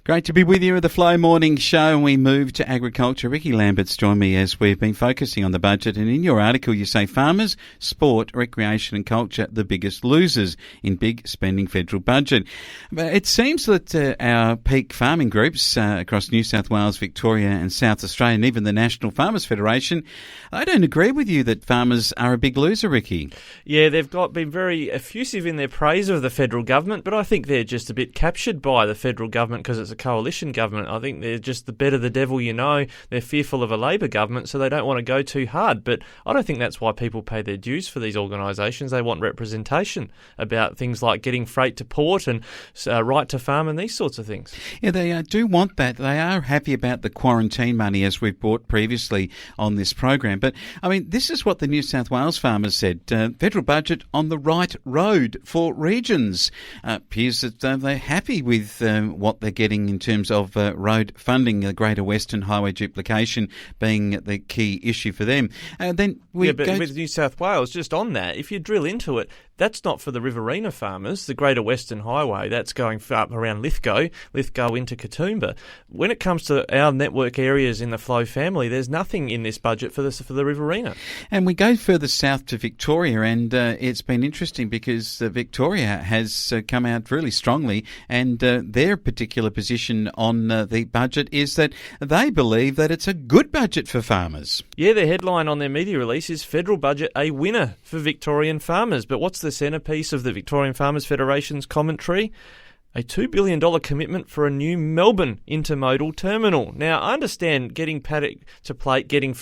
Great to be with you at the Flow Morning Show, and we move to agriculture. Ricky Lambert's joined me as we've been focusing on the budget, and in your article you say farmers, sport, recreation and culture the biggest losers in big spending federal budget. But it seems that our peak farming groups across New South Wales, Victoria and South Australia, and even the National Farmers Federation, I don't agree with you that farmers are a big loser, Ricky. Yeah, they've been very effusive in their praise of the federal government, but I think they're just a bit captured by the federal government because it's a coalition government. I think they're just the better the devil you know. They're fearful of a Labor government, so they don't want to go too hard. But I don't think that's why people pay their dues for these organisations. They want representation about things like getting freight to port and right to farm and these sorts of things. Yeah, they do want that. They are happy about the quarantine money, as we've brought previously on this program. But, I mean, this is what the New South Wales farmers said. Federal budget on the right road for regions. Appears that they're happy with what they're getting in terms of road funding, the Greater Western Highway duplication being the key issue for them. Then with New South Wales, just on that, if you drill into it, that's not for the Riverina farmers, the Greater Western Highway. That's going up around Lithgow into Katoomba. When it comes to our network areas in the Flow family, there's nothing in this budget for the Riverina. And we go further south to Victoria, and it's been interesting because Victoria has come out really strongly, and their particular position on the budget is that they believe that it's a good budget for farmers. Yeah, the headline on their media release is Federal Budget a winner for Victorian farmers. But what's the centrepiece of the Victorian Farmers Federation's commentary? A $2 billion commitment for a new Melbourne intermodal terminal. Now, I understand getting paddock to plate, getting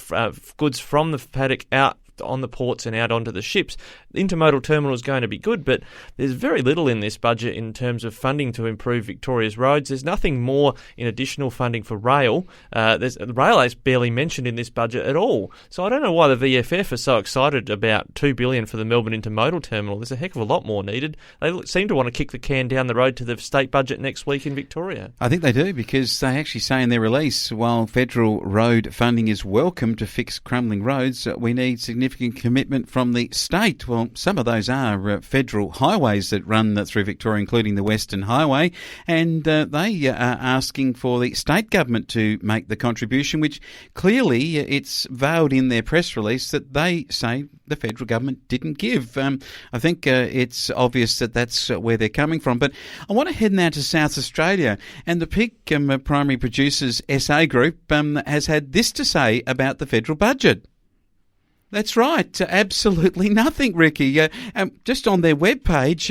goods from the paddock out on the ports and out onto the ships. The intermodal terminal is going to be good, but there's very little in this budget in terms of funding to improve Victoria's roads. There's nothing more in additional funding for rail. Rail is barely mentioned in this budget at all. So I don't know why the VFF are so excited about $2 billion for the Melbourne intermodal terminal. There's a heck of a lot more needed. They seem to want to kick the can down the road to the state budget next week in Victoria. I think they do, because they actually say in their release, while federal road funding is welcome to fix crumbling roads, we need significant commitment from the state. Well, some of those are federal highways that run through Victoria, including the Western Highway, and they are asking for the state government to make the contribution, which clearly it's veiled in their press release that they say the federal government didn't give. I think it's obvious that that's where they're coming from. But I want to head now to South Australia, and the Peak Primary Producers SA Group has had this to say about the federal budget. That's right, absolutely nothing, Ricky. Just on their webpage,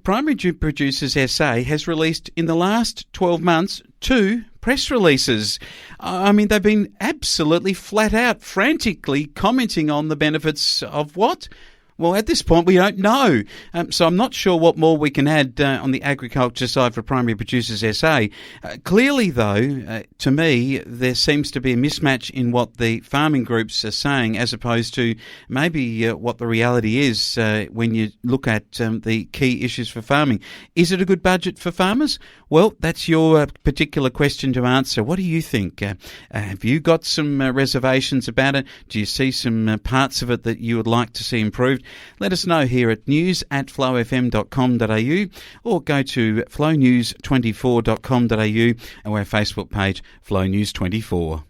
Primary Producers SA has released in the last 12 months 2 press releases. I mean, they've been absolutely flat out, frantically commenting on the benefits of what? Well, at this point, we don't know. So I'm not sure what more we can add on the agriculture side for Primary Producers SA. Clearly, though, to me, there seems to be a mismatch in what the farming groups are saying as opposed to maybe what the reality is when you look at the key issues for farming. Is it a good budget for farmers? Well, that's your particular question to answer. What do you think? Have you got some reservations about it? Do you see some parts of it that you would like to see improved? Let us know here at news@flowfm.com.au or go to flownews24.com.au and our Facebook page, Flow News 24.